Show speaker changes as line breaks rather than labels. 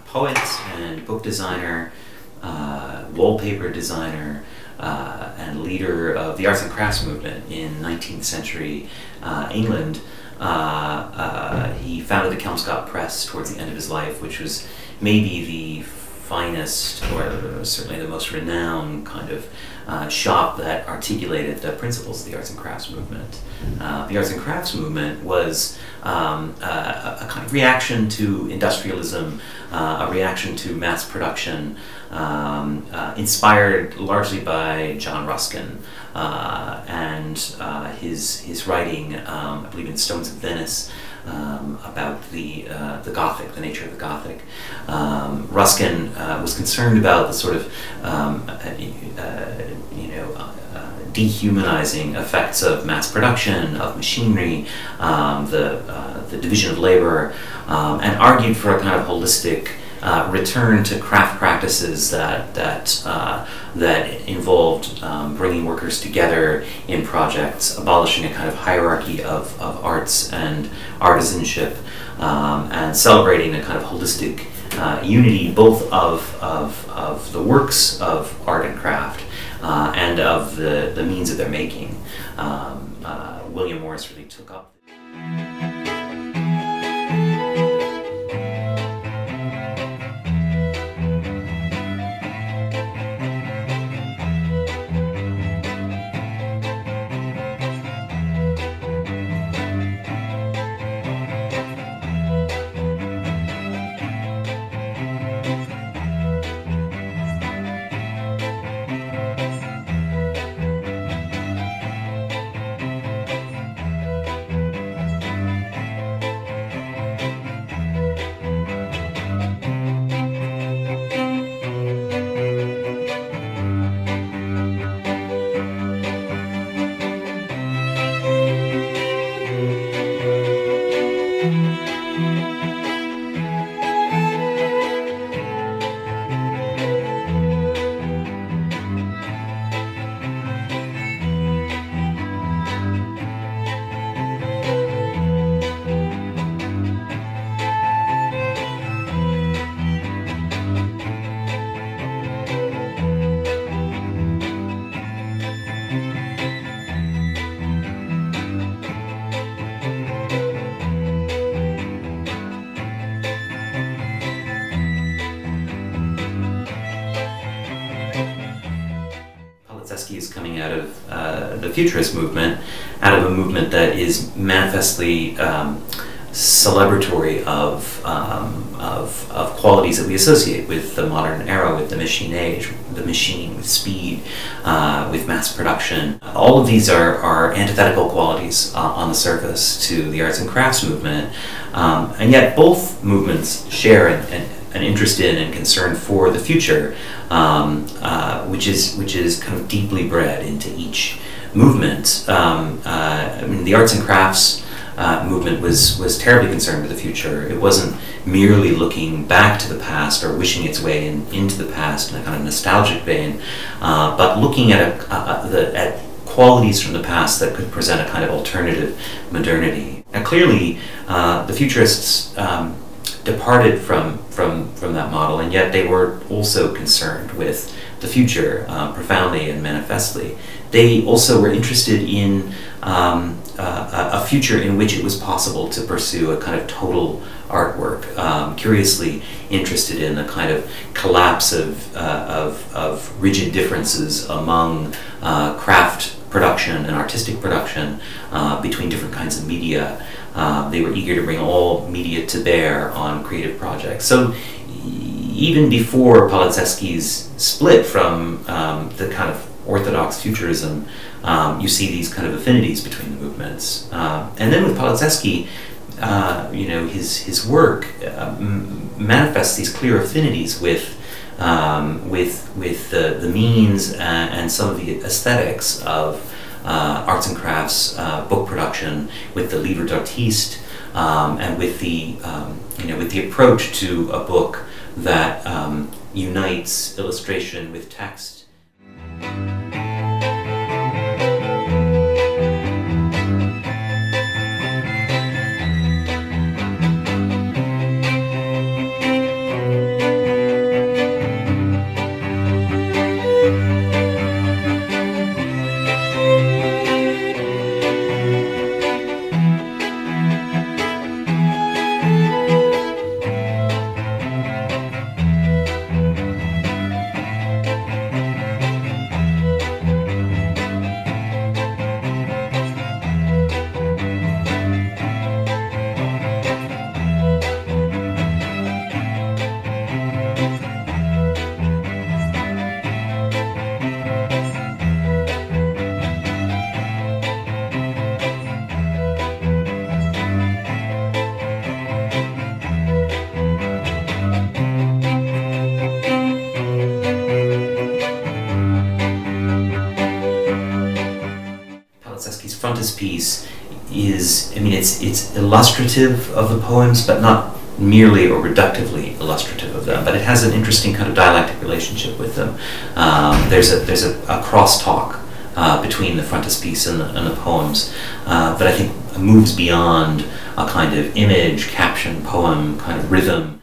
poet and book designer, wallpaper designer, and leader of the arts and crafts movement in 19th century England. He founded the Kelmscott Press towards the end of his life, which was maybe the finest, or certainly the most renowned kind of shop that articulated the principles of the arts and crafts movement. The arts and crafts movement was a kind of reaction to industrialism, a reaction to mass production, inspired largely by John Ruskin and his writing, I believe in Stones of Venice, about the Gothic, the nature of the Gothic. Ruskin was concerned about the sort of dehumanizing effects of mass production, of machinery, the division of labor, and argued for a kind of holistic return to craft practices that involved bringing workers together in projects, abolishing a kind of hierarchy of arts and artisanship, and celebrating a kind of holistic unity both of the works of art and craft and of the means of their making. William Morris really took up. Palazzeschi is coming out of the Futurist movement, out of a movement that is manifestly celebratory of qualities that we associate with the modern era, with the machine age, the machine, with speed, with mass production. All of these are antithetical qualities on the surface to the arts and crafts movement, and yet both movements share an interest in and concern for the future, which is kind of deeply bred into each movement. I mean, the arts and crafts movement was terribly concerned with the future. It wasn't merely looking back to the past or wishing its way into the past in a kind of nostalgic vein, but looking at qualities from the past that could present a kind of alternative modernity. Now, clearly, the futurists departed from that model, and yet they were also concerned with the future profoundly and manifestly. They also were interested in a future in which it was possible to pursue a kind of total artwork, curiously interested in a kind of collapse of rigid differences among craft production and artistic production between different kinds of media. They were eager to bring all media to bear on creative projects. So even before Palazzeschi's split from the kind of orthodox futurism, you see these kind of affinities between the movements. And then with Palazzeschi, his work manifests these clear affinities with the means and some of the aesthetics of arts and crafts, book production, with the livre d'artiste, and with the approach to a book that unites illustration with text. Palazzeschi's frontispiece is, I mean, it's illustrative of the poems, but not merely or reductively illustrative of them, but it has an interesting kind of dialectic relationship with them. There's a crosstalk between the frontispiece and the poems, but I think moves beyond a kind of image, caption, poem kind of rhythm